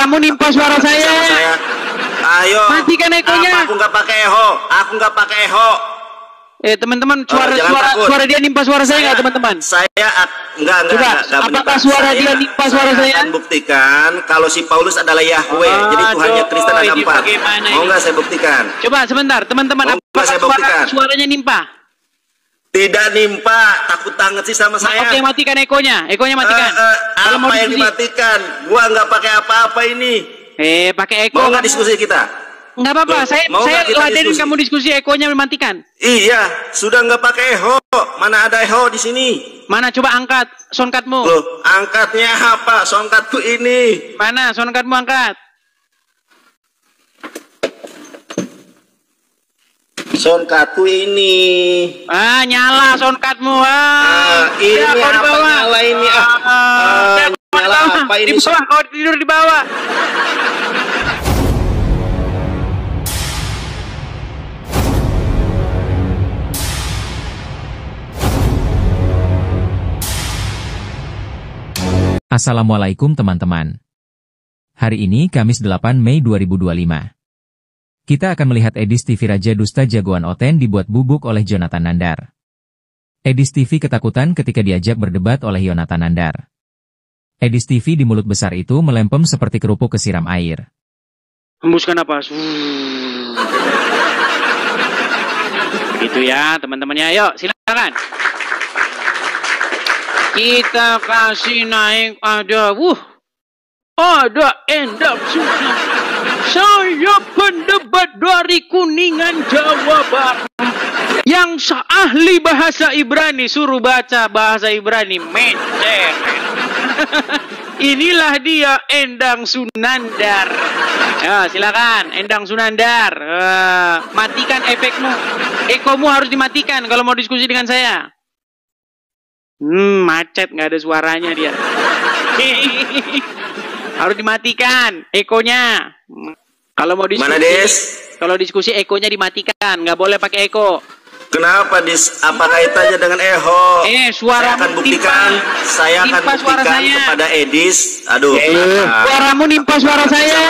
Suaramu nimpa suara saya. Ayo. Matikan ekonya. Aku nggak pakai eho. Aku nggak pakai eho. Teman-teman, suara dia nimpa suara saya nggak, teman-teman? Saya enggak. Coba, apakah suara dia nimpa suara saya? Akan buktikan kalau si Paulus adalah Yahweh. Jadi Tuhannya Kristen ada 4. Mau nggak saya buktikan? Coba sebentar, teman-teman. Apakah suaranya nimpa? Tidak nimpa, takut banget sih sama saya. Oke, matikan ekonya. Ekonya matikan. Apa yang dimatikan? Gua nggak pakai apa-apa ini. Pakai eko. Mau nggak diskusi kita? Nggak apa-apa, saya ladenin kamu diskusi, ekonya mematikan. Iya, sudah nggak pakai eho. Mana ada eho di sini? Mana, coba angkat soundcardmu. Loh, angkatnya apa? Soundcardku ini. Mana, soundcardmu angkat. Soundcardku ini. Nyala soundcardmu. Ini ya, apa nyala ini? Nyala apa ini? Di bawah, kau tidur di bawah. Assalamualaikum teman-teman. Hari ini Kamis 8 Mei 2025. Kita akan melihat Edis TV Raja Dusta Jagoan Oten dibuat bubuk oleh Jonathan Nandar. Edis TV ketakutan ketika diajak berdebat oleh Jonathan Nandar. Edis TV di mulut besar itu melempem seperti kerupuk kesiram air. Hembuskan napas. Begitu ya teman-temannya, yuk silakan. Kita kasih naik ada Endang Sunan. Saya pendebat dari Kuningan, Jawa Barat yang ahli bahasa Ibrani. Suruh baca bahasa Ibrani, mencet. Inilah dia Endang Sunandar. Ya, silakan Endang Sunandar. Matikan efekmu. Ekomu harus dimatikan kalau mau diskusi dengan saya. Macet, nggak ada suaranya dia. Harus dimatikan ekonya. Kalau mau diskusi, mana Des? Kalau diskusi ekonya dimatikan, nggak boleh pakai eko. Kenapa apa kaitannya dengan eho? Suara saya akan buktikan kepada Edis. Aduh. Suaramu nimpa suara saya.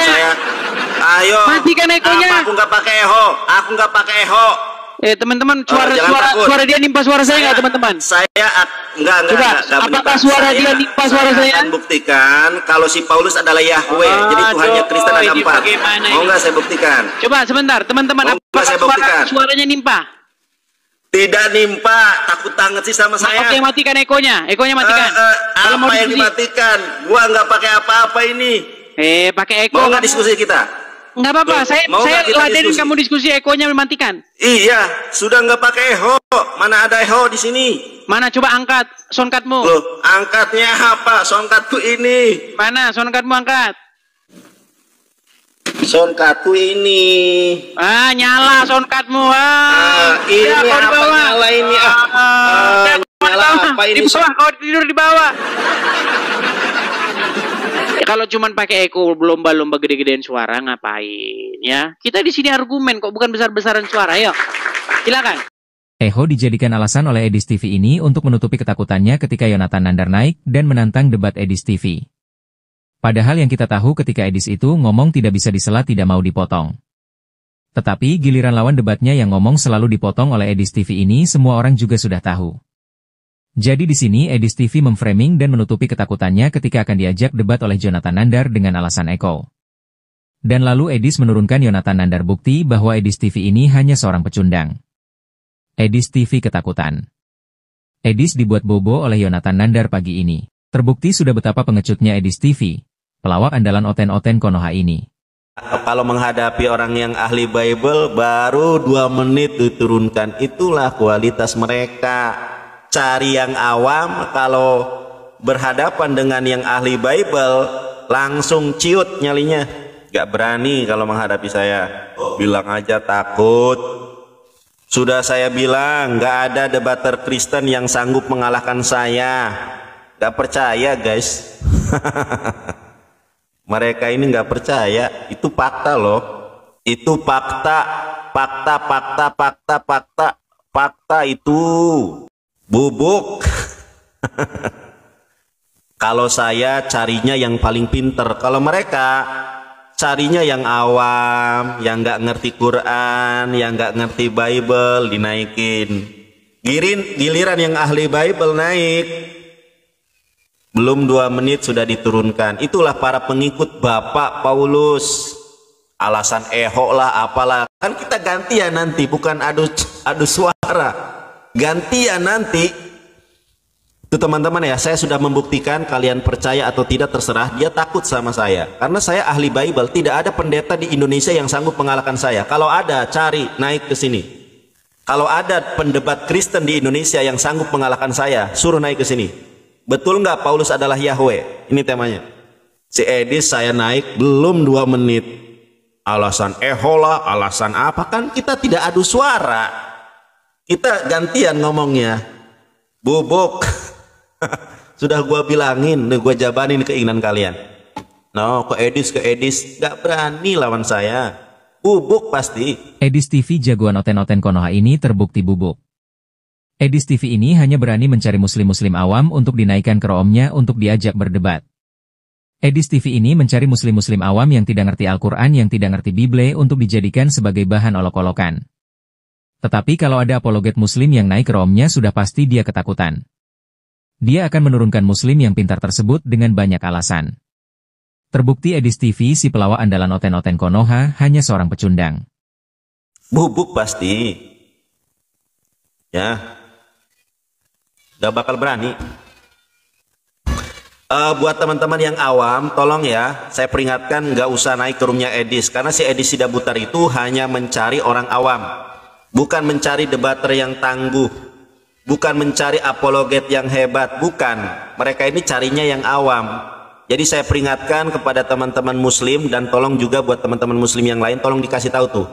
Ayo. Matikan ekonya. Aku nggak pakai eho. Aku nggak pakai eho. Teman-teman, suara dia nimpa suara saya nggak, teman-teman? Saya enggak. Coba, apakah suara dia nimpa suara saya? Akan buktikan kalau si Paulus adalah Yahweh. Jadi Tuhannya Kristen ada 4. Mau nggak saya buktikan? Coba sebentar, teman-teman. Apakah suaranya nimpa? Tidak nimpa, takut banget sih sama saya. Oke, matikan ekonya. Ekonya matikan. Apa yang dimatikan? Gua nggak pakai apa-apa ini. Pakai eko. Mau nggak diskusi kita? Nggak apa-apa, saya ladenin kamu diskusi, ekonya mematikan. Iya, sudah nggak pakai eho. Mana ada eho di sini? Mana, coba angkat soundcardmu. Loh, angkatnya apa? Soundcardku ini. Mana, soundcardmu angkat. Soundcardku ini. Nyala soundcardmu. Ini ya, apa nyala ini? Nyala apa ini? Di bawah, kau tidur di bawah. Kalau cuman pakai eko lomba-lomba gede-gedean suara ngapain ya? Kita di sini argumen kok, bukan besar-besaran suara. Yuk, silakan. Eho dijadikan alasan oleh Edis TV ini untuk menutupi ketakutannya ketika Jonathan Nandar naik dan menantang debat Edis TV. Padahal yang kita tahu ketika Edis itu ngomong tidak bisa disela, tidak mau dipotong. Tetapi giliran lawan debatnya yang ngomong selalu dipotong oleh Edis TV ini, semua orang juga sudah tahu. Jadi di sini Edis TV memframing dan menutupi ketakutannya ketika akan diajak debat oleh Jonathan Nandar dengan alasan eko. Dan lalu Edis menurunkan Jonathan Nandar bukti bahwa Edis TV ini hanya seorang pecundang. Edis TV ketakutan. Edis dibuat bobo oleh Jonathan Nandar pagi ini. Terbukti sudah betapa pengecutnya Edis TV, pelawak andalan Oten-Oten Konoha ini. Kalau menghadapi orang yang ahli Bible, baru 2 menit diturunkan. Itulah kualitas mereka. Cari yang awam, kalau berhadapan dengan yang ahli Bible, langsung ciut nyalinya. Gak berani kalau menghadapi saya. Bilang aja takut. Sudah saya bilang, gak ada debater Kristen yang sanggup mengalahkan saya. Gak percaya guys. Mereka ini gak percaya. Itu fakta loh. Itu fakta. Fakta itu. Bubuk. Kalau saya carinya yang paling pinter. Kalau mereka carinya yang awam, yang nggak ngerti Quran, yang nggak ngerti Bible, dinaikin. Giliran yang ahli Bible naik, belum 2 menit sudah diturunkan. Itulah para pengikut Bapak Paulus. Alasan ehok lah, apalah. Kan kita gantian nanti, bukan adu suara. Gantian nanti. Itu teman-teman ya, saya sudah membuktikan, kalian percaya atau tidak terserah, dia takut sama saya. Karena saya ahli Bible, tidak ada pendeta di Indonesia yang sanggup mengalahkan saya. Kalau ada, cari, naik ke sini. Kalau ada pendebat Kristen di Indonesia yang sanggup mengalahkan saya, suruh naik ke sini. Betul nggak Paulus adalah Yahweh? Ini temanya. Si Edis saya naik, belum 2 menit. Alasan ehola, alasan apa, kan kita tidak adu suara. Kita gantian ngomongnya. Bubuk. Sudah gua bilangin, gua jabanin keinginan kalian. No, ke Edis, gak berani lawan saya. Bubuk pasti. Edis TV jagoan oten-oten Konoha ini terbukti bubuk. Edis TV ini hanya berani mencari muslim-muslim awam untuk dinaikkan ke roomnya untuk diajak berdebat. Edis TV ini mencari muslim-muslim awam yang tidak ngerti Al-Quran, yang tidak ngerti Bible untuk dijadikan sebagai bahan olok-olokan. Tetapi kalau ada apologet muslim yang naik ke roomnya, sudah pasti dia ketakutan. Dia akan menurunkan muslim yang pintar tersebut dengan banyak alasan. Terbukti Edis TV, si pelawak andalan oten-oten Konoha, hanya seorang pecundang. Bubuk pasti. Ya. Gak bakal berani. Buat teman-teman yang awam, tolong ya, saya peringatkan gak usah naik ke roomnya Edis. Karena si Edis Sidabutar itu hanya mencari orang awam. Bukan mencari debater yang tangguh. Bukan mencari apologet yang hebat, bukan. Mereka ini carinya yang awam. Jadi saya peringatkan kepada teman-teman muslim, dan tolong juga buat teman-teman muslim yang lain, tolong dikasih tahu tuh.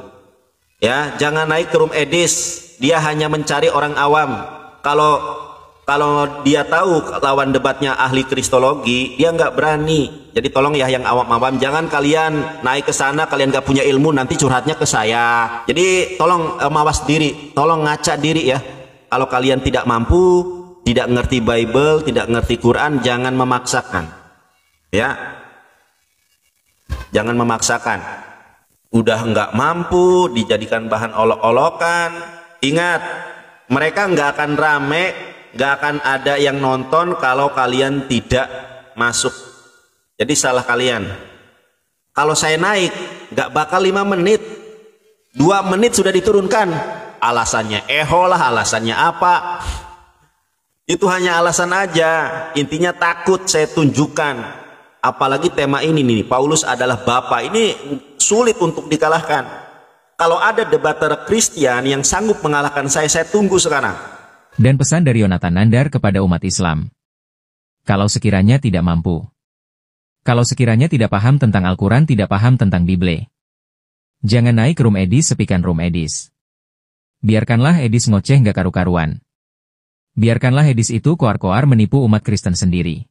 Ya, jangan naik ke room Edis. Dia hanya mencari orang awam. Kalau dia tahu lawan debatnya ahli kristologi, dia nggak berani. Jadi tolong ya yang awam-awam, jangan kalian naik ke sana, kalian nggak punya ilmu, nanti curhatnya ke saya. Jadi tolong mawas diri, tolong ngaca diri ya. Kalau kalian tidak mampu, tidak ngerti Bible, tidak ngerti Quran, jangan memaksakan. Ya, jangan memaksakan. Udah nggak mampu, dijadikan bahan olok-olokan. Ingat, mereka nggak akan rame, nggak akan ada yang nonton kalau kalian tidak masuk. Jadi salah kalian. Kalau saya naik, nggak bakal 5 menit. 2 menit sudah diturunkan. Alasannya eholah, alasannya apa? Itu hanya alasan aja. Intinya takut saya tunjukkan. Apalagi tema ini nih, Paulus adalah Bapa. Ini sulit untuk dikalahkan. Kalau ada debater Kristen yang sanggup mengalahkan saya tunggu sekarang. Dan pesan dari Yonatan Nandar kepada umat Islam. Kalau sekiranya tidak mampu. Kalau sekiranya tidak paham tentang Al-Quran, tidak paham tentang Bible. Jangan naik ke room Edis, sepikan room Edis. Biarkanlah Edis ngoceh nggak karu-karuan. Biarkanlah Edis itu koar-koar menipu umat Kristen sendiri.